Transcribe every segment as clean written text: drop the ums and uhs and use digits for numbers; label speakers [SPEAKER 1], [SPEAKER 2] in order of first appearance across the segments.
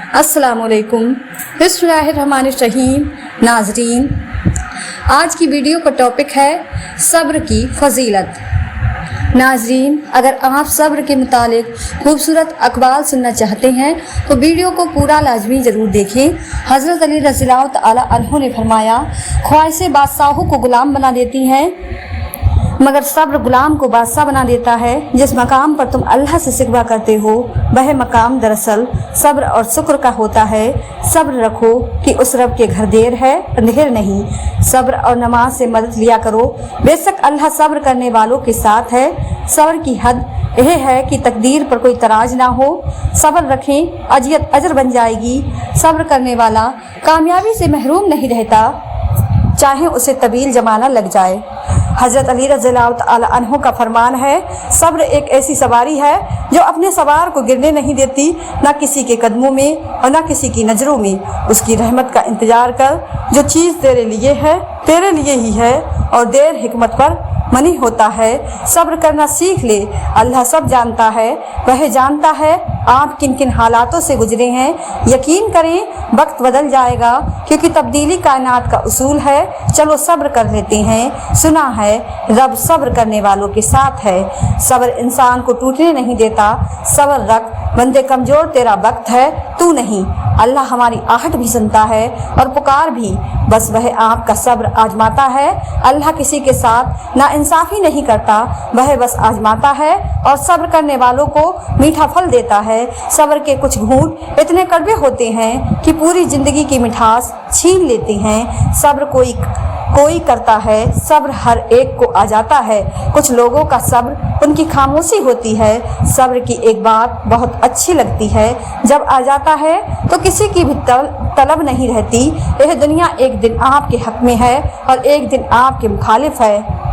[SPEAKER 1] अस्सलाम वालेकुम। बिस्मिल्लाहिर्रहमानिर्रहीम। नाज़रीन, आज की वीडियो का टॉपिक है सब्र की फजीलत। नाज़रीन, अगर आप सब्र के मुतालिक खूबसूरत अक़वाल सुनना चाहते हैं तो वीडियो को पूरा लाजमी ज़रूर देखें। हज़रत अली रज़ियल्लाहु तआला अन्हु ने फरमाया, ख्वाहिशें बादशाहों को ग़ुलाम बना देती हैं, मगर सब्र गुलाम को बादशाह बना देता है। जिस मकाम पर तुम अल्लाह से सिकवा करते हो वह मकाम दरअसल सब्र और शुक्र का होता है। सब्र रखो कि उस रब के घर देर है अंधेर नहीं। सब्र और नमाज से मदद लिया करो, बेशक अल्लाह सब्र करने वालों के साथ है। सब्र की हद यह है कि तकदीर पर कोई तराज ना हो। सब्र रखें, अजियत अजर बन जाएगी। सब्र करने वाला कामयाबी से महरूम नहीं रहता, चाहे उसे तवील जमाना लग जाए। हज़रत अली रज़ियल्लाहु तआला अन्हु का फरमान है, सब्र एक ऐसी सवारी है जो अपने सवार को गिरने नहीं देती, ना किसी के कदमों में और ना किसी की नज़रों में। उसकी रहमत का इंतज़ार कर, जो चीज़ तेरे लिए है तेरे लिए ही है और देर हिकमत पर मनी होता है। सब्र करना सीख ले, अल्लाह सब जानता है। वह जानता है आप किन किन हालातों से गुजरे हैं। यकीन करें वक्त बदल जाएगा, क्योंकि तब्दीली कायनात का उसूल है। चलो सब्र कर लेते हैं। सुना है रब सब्र करने वालों के साथ है। सब्र इंसान को टूटने नहीं देता। सब्र रख बंदे, कमज़ोर तेरा वक्त है, तू नहीं। अल्लाह हमारी आहट भी सुनता है और पुकार भी, बस वह आपका सब्र आजमाता है। अल्लाह किसी के साथ ना इंसाफी नहीं करता, वह बस आजमाता है और सब्र करने वालों को मीठा फल देता है। सब्र के कुछ घूंट इतने कड़वे होते हैं कि पूरी ज़िंदगी की मिठास छीन लेते हैं। सब्र कोई करता है, सब्र हर एक को आ जाता है। कुछ लोगों का सब्र उनकी खामोशी होती है। सब्र की एक बात बहुत अच्छी लगती है, जब आ जाता है तो किसी की भी तलब नहीं रहती। यह दुनिया एक दिन आपके हक में है और एक दिन आपके मुखालिफ है।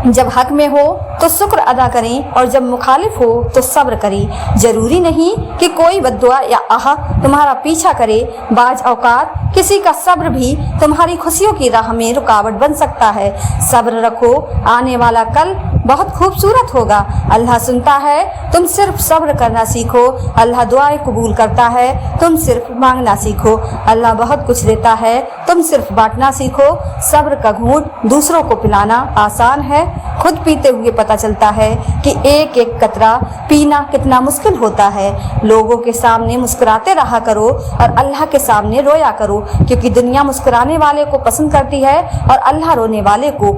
[SPEAKER 1] जब हक में हो तो शुक्र अदा करें और जब मुखालिफ हो तो सब्र करें। जरूरी नहीं कि कोई बद्दुआ या आह तुम्हारा पीछा करे। बाज औकात किसी का सब्र भी तुम्हारी खुशियों की राह में रुकावट बन सकता है। सब्र रखो, आने वाला कल बहुत खूबसूरत होगा। अल्लाह सुनता है, तुम सिर्फ सब्र करना सीखो। अल्लाह दुआएं कबूल करता है, तुम सिर्फ मांगना सीखो। अल्लाह बहुत कुछ देता है, तुम सिर्फ बांटना सीखो। सब्र का घूंट दूसरों को पिलाना आसान है, खुद पीते हुए पता चलता है कि एक एक कतरा पीना कितना मुश्किल होता है। लोगों के सामने मुस्कुराते रहा करो और अल्लाह के सामने रोया करो, क्योंकि दुनिया मुस्कुराने वाले को पसंद करती है और अल्लाह रोने वाले को।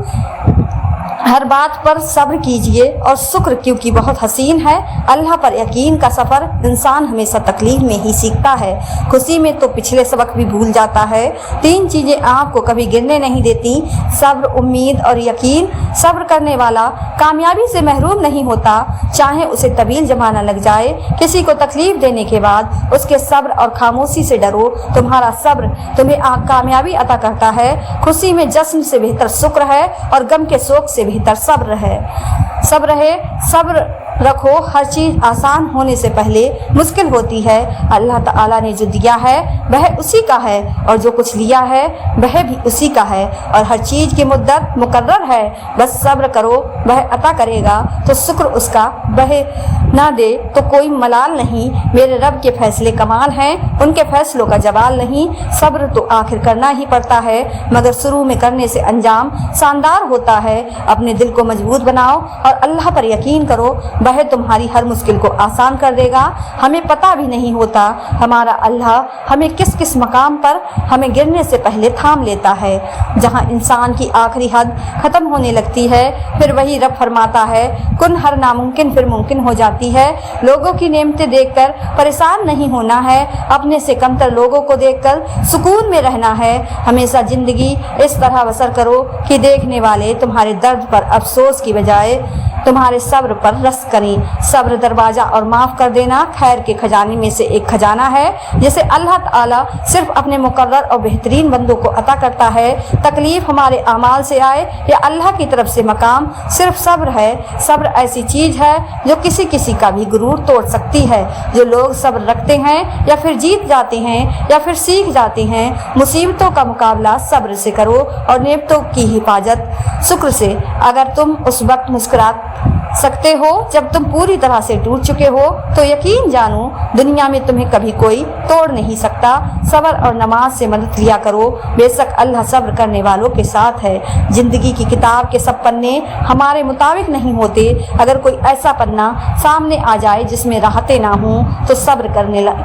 [SPEAKER 1] हर बात पर सब्र कीजिए और शुक्र, क्योंकि बहुत हसीन है। अल्लाह पर यकीन का सफ़र इंसान हमेशा तकलीफ में ही सीखता है। खुशी में तो पिछले सबक भी भूल जाता है। 3 चीज़ें आपको कभी गिरने नहीं देती, सब्र, उम्मीद और यकीन। सब्र करने वाला कामयाबी से महरूम नहीं होता, चाहे उसे तवील जमाना लग जाए। किसी को तकलीफ देने के बाद उसके सब्र और खामोशी से डरो। तुम्हारा सब्र तुम्हें कामयाबी अता करता है। खुशी में जश्न से बेहतर शुक्र है और गम के शोक से बेहतर सब्र है। सब्र रखो, हर चीज़ आसान होने से पहले मुश्किल होती है। अल्लाह ताला ने जो दिया है वह उसी का है और जो कुछ लिया है वह भी उसी का है और हर चीज़ की मुद्दत मुकर्रर है। बस सब्र करो, वह अता करेगा तो शुक्र उसका, वह ना दे तो कोई मलाल नहीं। मेरे रब के फैसले कमाल हैं, उनके फैसलों का जवाल नहीं। सब्र तो आखिर करना ही पड़ता है, मगर शुरू में करने से अंजाम शानदार होता है। अपने दिल को मजबूत बनाओ और अल्लाह पर यकीन करो, वह तुम्हारी हर मुश्किल को आसान कर देगा। हमें पता भी नहीं होता हमारा अल्लाह हमें किस किस मकाम पर हमें गिरने से पहले थाम लेता है। जहाँ इंसान की आखिरी हद ख़त्म होने लगती है, फिर वही रब फरमाता है कुन, हर नामुमकिन फिर मुमकिन हो जाती है। लोगों की नेमतें देखकर परेशान नहीं होना है, अपने से कमतर लोगों को देखकर सुकून में रहना है। हमेशा ज़िंदगी इस तरह बसर करो कि देखने वाले तुम्हारे दर्द पर अफसोस की बजाय तुम्हारे सब्र पर रस करें। सब्र दरवाज़ा और माफ़ कर देना खैर के खजाने में से एक खजाना है, जिसे अल्लाह ताला सिर्फ अपने मुकर्रर और बेहतरीन बंदों को अता करता है। तकलीफ हमारे अमाल से आए या अल्लाह की तरफ से मकाम, सिर्फ सब्र है। सब्र ऐसी चीज़ है जो किसी किसी का भी गुरूर तोड़ सकती है। जो लोग सब्र रखते हैं या फिर जीत जाते हैं या फिर सीख जाते हैं। मुसीबतों का मुकाबला सब्र से करो और नेमतों की हिफाजत शुक्र से। अगर तुम उस वक्त मुस्कुरा सकते हो जब तुम पूरी तरह से टूट चुके हो, तो यकीन जानो दुनिया में तुम्हें कभी कोई توڑ نہیں سکتا۔ صبر اور نماز سے مدد لیا کرو، بے شک اللہ صبر کرنے والوں کے ساتھ ہے۔ زندگی کی کتاب کے سب پنے ہمارے مطابق نہیں ہوتے۔ اگر کوئی ایسا پنا سامنے آ جائے جس میں راحتیں نہ ہوں تو صبر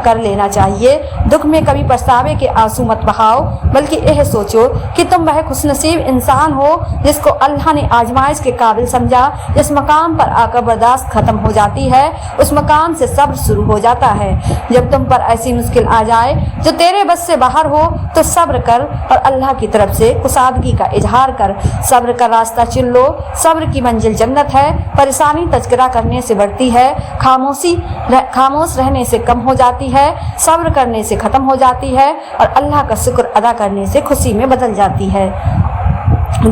[SPEAKER 1] کر لینا چاہیے۔ دکھ میں کبھی پچھتاوے کے آنسو مت بہاؤ، بلکہ یہ سوچو کہ تم وہ خوش نصیب انسان ہو جس کو اللہ نے آزمائش کے قابل سمجھا۔ جس مقام پر آ کر برداشت ختم ہو جاتی ہے اس مقام سے صبر شروع ہو جاتا ہے۔ جب تم پر ایسی مشکل آ جائے جو تیرے بس سے باہر ہو تو صبر کر اور اللہ کی طرف سے کشادگی کا اظہار کر۔ صبر کا راستہ چن لو، صبر کی منزل جنت ہے۔ پریشانی تذکرہ کرنے سے بڑھتی ہے، خاموش رہنے سے کم ہو جاتی ہے، صبر کرنے سے ختم ہو جاتی ہے اور اللہ کا شکر ادا کرنے سے خوشی میں بدل جاتی ہے۔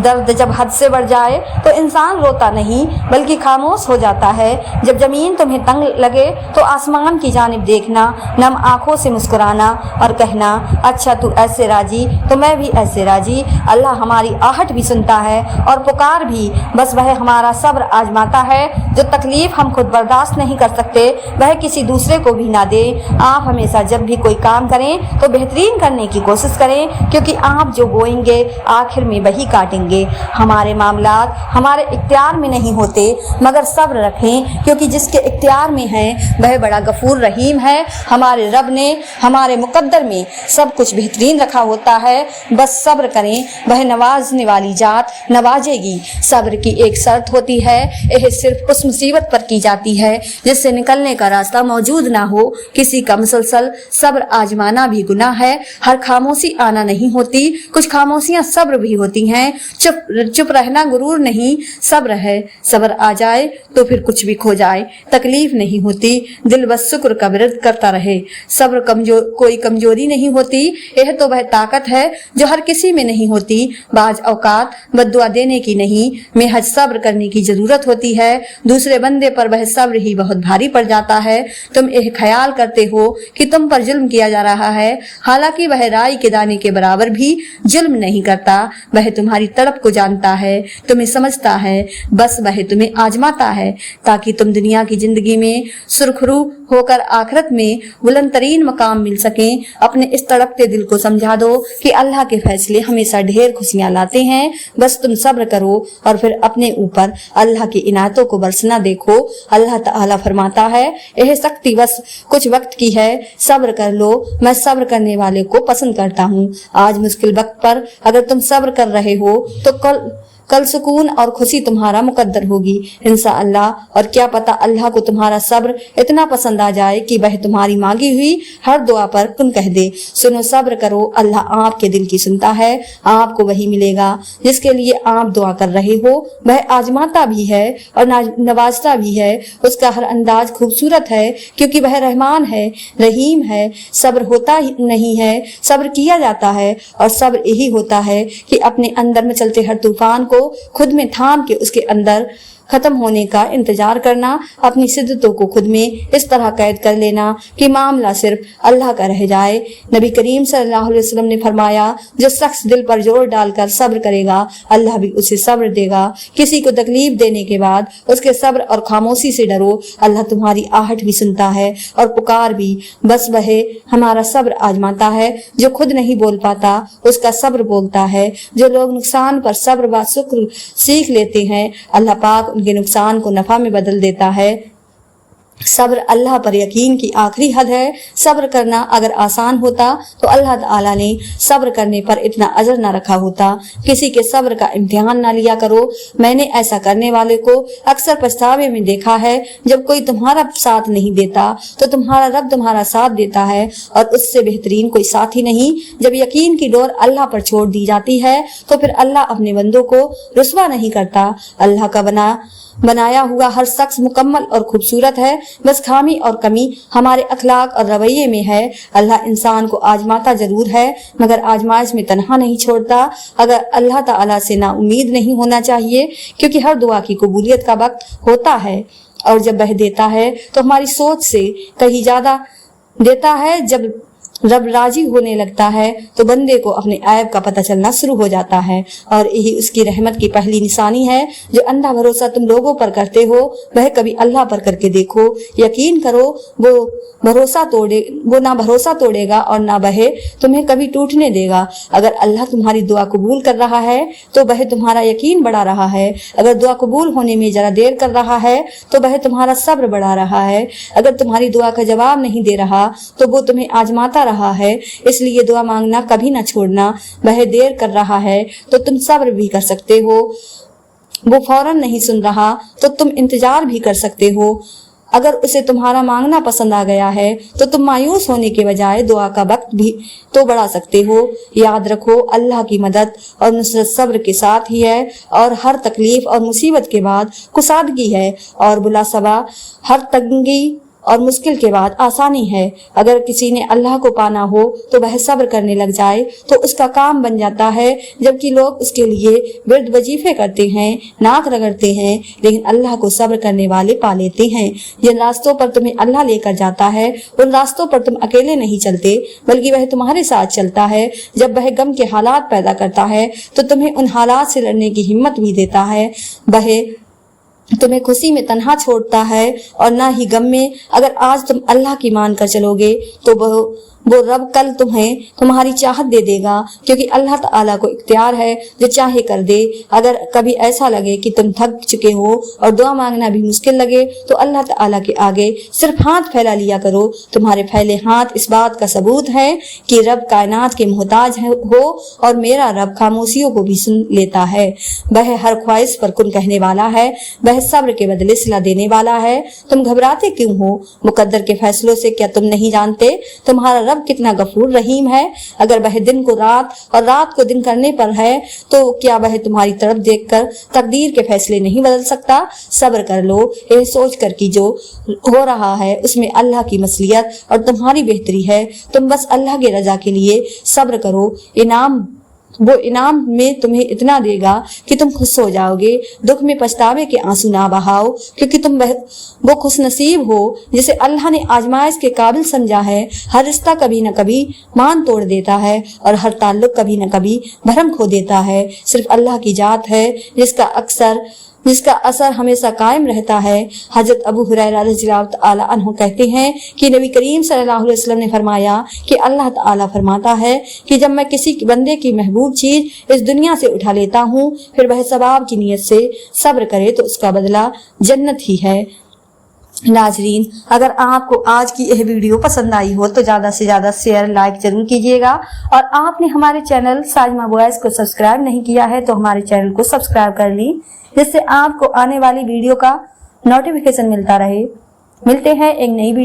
[SPEAKER 1] درد جب حد سے بڑھ جائے تو انسان روتا نہیں بلکہ خاموش ہو جاتا ہے۔ جب زمین تمہیں تنگ لگے تو آسمان کی جانب دیکھنا، نم آنکھوں سے مسکرانا اور کہنا اچھا تو ایسے راضی تو میں بھی ایسے راضی۔ اللہ ہماری آہٹ بھی سنتا ہے اور پکار بھی، بس وہ ہمارا صبر آزماتا ہے۔ جو تکلیف ہم خود برداشت نہیں کر سکتے وہ کسی دوسرے کو بھی نہ دے۔ آپ ہمیشہ جب بھی کوئی کام کریں تو بہترین کرنے کی کوشش کریں، کیونکہ آپ جو بوئیں گے آخر میں وہی کاٹیں گے۔ ہمارے معاملات ہمارے اختیار میں نہیں ہوتے، مگر صبر رکھیں کیونکہ جس کے اختیار میں ہے وہ بڑا غفور رحیم ہے۔ ہمارے رب نے ہمارے مقدر میں سب کچھ بہترین رکھا ہوتا ہے، بس صبر کریں، وہ نوازنے والی ذات نوازے گی۔ صبر کی ایک شرط ہوتی ہے، یہ صرف اس مصیبت پر کی جاتی ہے جس سے نکلنے کا راستہ موجود نہ ہو۔ کسی کا مسلسل صبر آزمانا بھی گناہ ہے۔ ہر خاموشی آنا نہیں ہوتی، کچھ خاموشیاں صبر بھی ہوتی ہیں۔ چپ رہنا غرور نہیں، صبر ہے۔ صبر آ جائے تو پھر کچھ بھی کھو جائے تکلیف نہیں ہوتی، دل بس شکر کا ورد کرتا رہے۔ صبر کوئی کمزوری نہیں ہوتی، یہ تو وہ طاقت ہے جو ہر کسی میں نہیں ہوتی۔ بعض اوقات بد دعا دینے کی نہیں، محض صبر کرنے کی ضرورت ہوتی ہے۔ دوسرے بندے پر وہ صبر ہی بہت بھاری پڑ جاتا ہے۔ تم یہ خیال کرتے ہو کہ تم پر ظلم کیا جا رہا ہے، حالانکہ وہ رائی کے دانے کے برابر بھی ظلم نہیں کرتا۔ وہ تمہاری تڑپ کو جانتا ہے، تمہیں سمجھتا ہے، بس وہ تمہیں آزماتا ہے تاکہ تم دنیا کی زندگی میں سرخرو ہو کر آخرت میں بلند ترین مقام مل سکیں۔ اپنے اس تڑپتے دل کو سمجھا دو کہ اللہ کے فیصلے ہمیشہ ڈھیر خوشیاں لاتے ہیں، بس تم صبر کرو اور پھر اپنے اوپر اللہ کی عنایتوں کو برسنا دیکھو۔ اللہ تعالیٰ فرماتا ہے، یہ سختی بس کچھ وقت کی ہے، صبر کر لو، میں صبر کرنے والے کو پسند کرتا ہوں۔ آج مشکل وقت پر اگر تم صبر کر رہے ہو تو کل سکون اور خوشی تمہارا مقدر ہوگی انشاءاللہ۔ اور کیا پتہ اللہ کو تمہارا صبر اتنا پسند آ جائے کہ وہ تمہاری مانگی ہوئی ہر دعا پر کن کہہ دے۔ سنو، صبر کرو، اللہ آپ کے دل کی سنتا ہے، آپ کو وہی ملے گا جس کے لیے آپ دعا کر رہے ہو۔ وہ آزماتا بھی ہے اور نوازتا بھی ہے، اس کا ہر انداز خوبصورت ہے کیونکہ وہ رحمان ہے، رحیم ہے۔ صبر ہوتا ہی نہیں ہے، صبر کیا جاتا ہے، اور صبر یہی ہوتا ہے کہ اپنے اندر میں چلتے ہر طوفان کو خود میں تھام کے اس کے اندر ختم ہونے کا انتظار کرنا، اپنی شدتوں کو خود میں اس طرح قید کر لینا کہ معاملہ صرف اللہ کا رہ جائے۔ نبی کریم صلی اللہ علیہ وسلم نے فرمایا، جو شخص دل پر زور ڈال کر صبر کرے گا اللہ بھی اسے صبر دے گا۔ کسی کو تکلیف دینے کے بعد اس کے صبر اور خاموشی سے ڈرو، اللہ تمہاری آہٹ بھی سنتا ہے اور پکار بھی، بس وہ ہمارا صبر آزماتا ہے۔ جو خود نہیں بول پاتا اس کا صبر بولتا ہے۔ جو لوگ نقصان پر صبر و شکر سیکھ لیتے ہیں اللہ پاک ان کے نقصان کو نفع میں بدل دیتا ہے۔ صبر اللہ پر یقین کی آخری حد ہے۔ صبر کرنا اگر آسان ہوتا تو اللہ تعالیٰ نے صبر کرنے پر اتنا اجر نہ رکھا ہوتا۔ کسی کے صبر کا امتحان نہ لیا کرو۔ میں نے ایسا کرنے والے کو اکثر پچھتاوے میں دیکھا ہے۔ جب کوئی تمہارا ساتھ نہیں دیتا تو تمہارا رب تمہارا ساتھ دیتا ہے، اور اس سے بہترین کوئی ساتھی نہیں۔ جب یقین کی ڈور اللہ پر چھوڑ دی جاتی ہے تو پھر اللہ اپنے بندوں کو رسوا نہیں کرتا۔ اللہ کا بنایا ہوا ہر شخص مکمل اور خوبصورت ہے، بس خامی اور کمی ہمارے اخلاق اور رویے میں ہے۔ اللہ انسان کو آزماتا ضرور ہے مگر آزمائش میں تنہا نہیں چھوڑتا۔ اگر اللہ تعالیٰ سے نا امید نہیں ہونا چاہیے، کیونکہ ہر دعا کی قبولیت کا وقت ہوتا ہے، اور جب وہ دیتا ہے تو ہماری سوچ سے کہیں زیادہ دیتا ہے۔ جب रब राजी होने लगता है तो बंदे को अपने ऐब का पता चलना शुरू हो जाता है और यही उसकी रहमत की पहली निशानी है। जो अंधा भरोसा तुम लोगों पर करते हो वह कभी अल्लाह पर करके देखो, यकीन करो वो ना भरोसा तोड़ेगा और ना वह तुम्हें कभी टूटने देगा। अगर अल्लाह तुम्हारी दुआ कबूल कर रहा है तो वह तुम्हारा यकीन बढ़ा रहा है, अगर दुआ कबूल होने में जरा देर कर रहा है तो वह तुम्हारा सब्र बढ़ा रहा है, अगर तुम्हारी दुआ का जवाब नहीं दे रहा तो वो तुम्हें आजमाता रहा है। इसलिए दुआ मांगना कभी न छोड़ना। वह देर कर रहा है तो तुम सब्र भी कर सकते हो, वो फौरन नहीं सुन रहा तो तुम इंतजार भी कर सकते हो। अगर उसे तुम्हारा मांगना पसंद आ गया है तो तुम मायूस होने के बजाय दुआ का वक्त भी तो बढ़ा सकते हो। याद रखो, अल्लाह की मदद और नुसरत सब्र के साथ ही है और हर तकलीफ और मुसीबत के बाद कुसादगी है और बुलासबा हर तंगी और मुश्किल के बाद आसानी है। अगर किसी ने अल्लाह को पाना हो तो वह सब्र करने लग जाए तो उसका काम बन जाता है, जबकि लोग उसके लिए विर्द वजीफे करते हैं, नाक रगड़ते हैं, लेकिन अल्लाह को सब्र करने वाले पा लेते हैं। जिन रास्तों पर तुम्हें अल्लाह लेकर जाता है उन रास्तों पर तुम अकेले नहीं चलते बल्कि वह तुम्हारे साथ चलता है। जब वह गम के हालात पैदा करता है तो तुम्हें उन हालात से लड़ने की हिम्मत भी देता है। वह तुम्हें खुशी में तन्हा छोड़ता है और ना ही गम में। अगर आज तुम अल्लाह की मान कर चलोगे तो वो रब कल तुम्हें तुम्हारी चाहत दे देगा, क्योंकि अल्लाह ताला को इख्तियार है जो चाहे कर दे। अगर कभी ऐसा लगे कि तुम थक चुके हो और दुआ मांगना भी मुश्किल लगे तो अल्लाह ताला के आगे सिर्फ हाथ फैला लिया करो। तुम्हारे फैले हाथ इस बात का सबूत है कि रब कायनात के मोहताज हो और मेरा रब खामोशियों को भी सुन लेता है। वह हर ख्वाहिश पर कुन कहने वाला है, वह सब्र के बदले सिला देने वाला है। तुम घबराते क्यों हो मुकद्दर के फैसलों से? क्या तुम नहीं जानते तुम्हारा रब कितना गफूर रहीम है? अगर वह दिन को रात और रात को दिन करने पर है तो क्या वह तुम्हारी तरफ देखकर तकदीर के फैसले नहीं बदल सकता? सब्र कर लो, यह सोच कर कि जो हो रहा है उसमें अल्लाह की मसलियत और तुम्हारी बेहतरी है। तुम बस अल्लाह की रजा के लिए सब्र करो, वो इनाम में तुम्हें इतना देगा कि तुम खुश हो जाओगे। दुख में पछतावे के आंसू ना बहाओ, क्योंकि तुम वो खुश नसीब हो जिसे अल्लाह ने आजमाइश के काबिल समझा है। हर रिश्ता कभी न कभी मान तोड़ देता है और हर ताल्लुक कभी न कभी भरम खो देता है। सिर्फ अल्लाह की जात है जिसका असर हमेशा कायम रहता है। हजरत अबू हुरैरा रज़ियल्लाहु ताला अन्हु कहते हैं कि नबी करीम सल्लल्लाहु अलैहि वसल्लम ने फरमाया कि अल्लाह ताला फरमाता है कि जब मैं किसी बंदे की महबूब चीज इस दुनिया से उठा लेता हूँ फिर वह सवाब की नीयत से सब्र करे तो उसका बदला जन्नत ही है। नाजरीन, अगर आपको आज की यह वीडियो पसंद आई हो तो ज्यादा से ज्यादा शेयर लाइक जरूर कीजिएगा और आपने हमारे चैनल साजिमा वॉइस को सब्सक्राइब नहीं किया है तो हमारे चैनल को सब्सक्राइब कर ली, जिससे आपको आने वाली वीडियो का नोटिफिकेशन मिलता रहे। मिलते हैं एक नई वीडियो